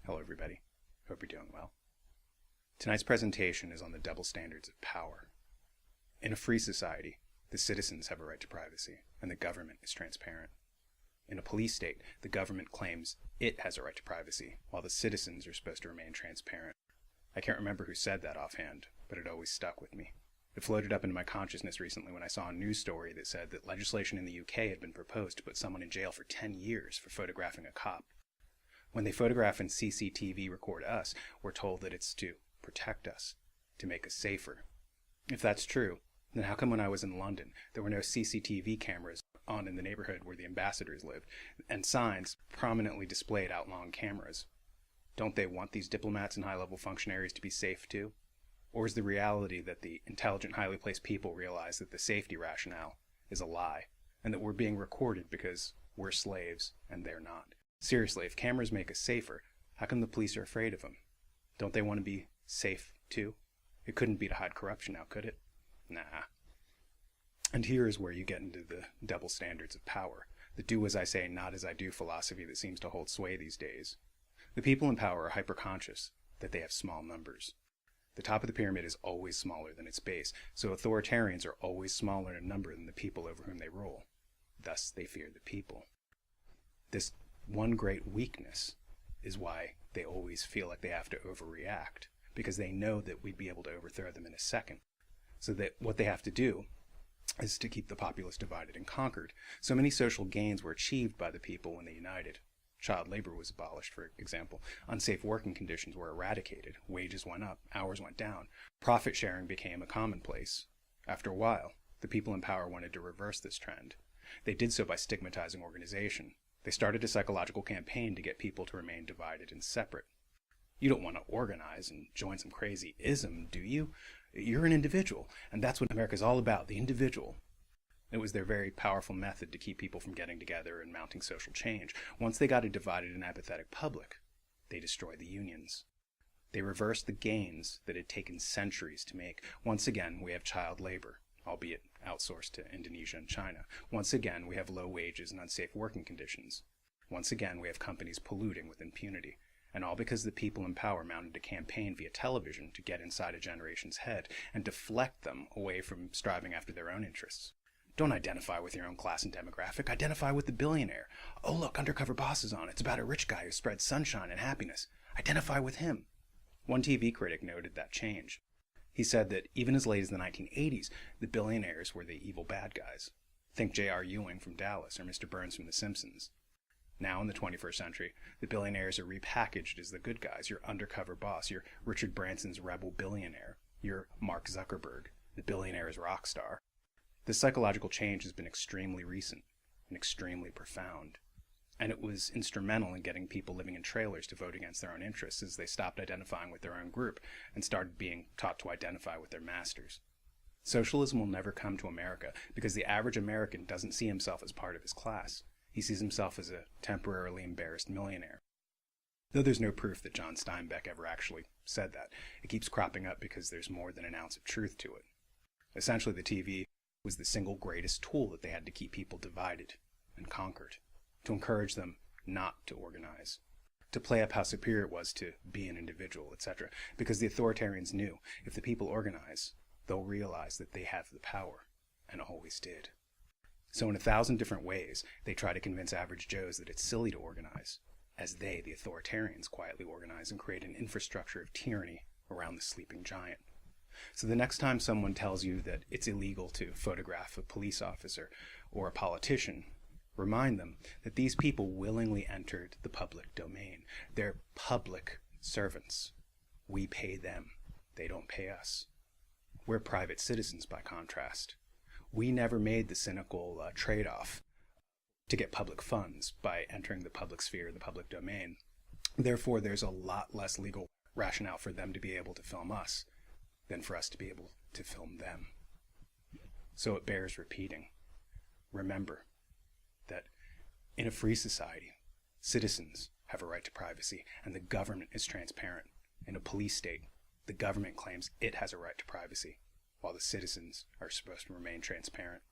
Hello, everybody. Hope you're doing well. Tonight's presentation is on the double standards of power. In a free society, the citizens have a right to privacy, and the government is transparent. In a police state, the government claims it has a right to privacy, while the citizens are supposed to remain transparent. I can't remember who said that offhand, but it always stuck with me. It floated up into my consciousness recently when I saw a news story that said that legislation in the UK had been proposed to put someone in jail for 10 years for photographing a cop. When they photograph and CCTV record us, we're told that it's to protect us, to make us safer. If that's true, then how come when I was in London, there were no CCTV cameras on in the neighborhood where the ambassadors lived, and signs prominently displayed outlawing cameras? Don't they want these diplomats and high-level functionaries to be safe too? Or is the reality that the intelligent, highly placed people realize that the safety rationale is a lie, and that we're being recorded because we're slaves and they're not? Seriously, if cameras make us safer, how come the police are afraid of them? Don't they want to be safe too? It couldn't be to hide corruption now, could it? Nah. And here is where you get into the double standards of power, the do as I say, not as I do philosophy that seems to hold sway these days. The people in power are hyper-conscious that they have small numbers. The top of the pyramid is always smaller than its base, so authoritarians are always smaller in number than the people over whom they rule. Thus, they fear the people. This one great weakness is why they always feel like they have to overreact, because they know that we'd be able to overthrow them in a second. So that what they have to do is to keep the populace divided and conquered. So many social gains were achieved by the people when they united. Child labor was abolished, for example. Unsafe working conditions were eradicated. Wages went up. Hours went down. Profit sharing became a commonplace. After a while, the people in power wanted to reverse this trend. They did so by stigmatizing organization. They started a psychological campaign to get people to remain divided and separate. You don't want to organize and join some crazy ism, do you? You're an individual, and that's what America's all about, the individual. It was their very powerful method to keep people from getting together and mounting social change. Once they got a divided and apathetic public, they destroyed the unions. They reversed the gains that had taken centuries to make. Once again, we have child labor, albeit outsourced to Indonesia and China. Once again, we have low wages and unsafe working conditions. Once again, we have companies polluting with impunity. And all because the people in power mounted a campaign via television to get inside a generation's head and deflect them away from striving after their own interests. Don't identify with your own class and demographic. Identify with the billionaire. Oh, look, Undercover Boss is on. It's about a rich guy who spreads sunshine and happiness. Identify with him. One TV critic noted that change. He said that even as late as the 1980s, the billionaires were the evil bad guys. Think J.R. Ewing from Dallas or Mr. Burns from The Simpsons. Now in the 21st century, the billionaires are repackaged as the good guys. Your undercover boss, your Richard Branson's rebel billionaire, your Mark Zuckerberg, the billionaire's rock star. This psychological change has been extremely recent and extremely profound. And it was instrumental in getting people living in trailers to vote against their own interests as they stopped identifying with their own group and started being taught to identify with their masters. Socialism will never come to America because the average American doesn't see himself as part of his class. He sees himself as a temporarily embarrassed millionaire. Though there's no proof that John Steinbeck ever actually said that, it keeps cropping up because there's more than an ounce of truth to it. Essentially, the TV was the single greatest tool that they had to keep people divided and conquered, to encourage them not to organize, to play up how superior it was to be an individual, etc. Because the authoritarians knew if the people organize, they'll realize that they have the power, and always did. So in 1,000 different ways, they try to convince average Joes that it's silly to organize, as they, the authoritarians, quietly organize and create an infrastructure of tyranny around the sleeping giant. So the next time someone tells you that it's illegal to photograph a police officer or a politician, remind them that these people willingly entered the public domain. They're public servants. We pay them. They don't pay us. We're private citizens by contrast. We never made the cynical trade-off to get public funds by entering the public sphere, the public domain. Therefore, there's a lot less legal rationale for them to be able to film us than for us to be able to film them. So it bears repeating. Remember that in a free society, citizens have a right to privacy, and the government is transparent. In a police state, the government claims it has a right to privacy, while the citizens are supposed to remain transparent.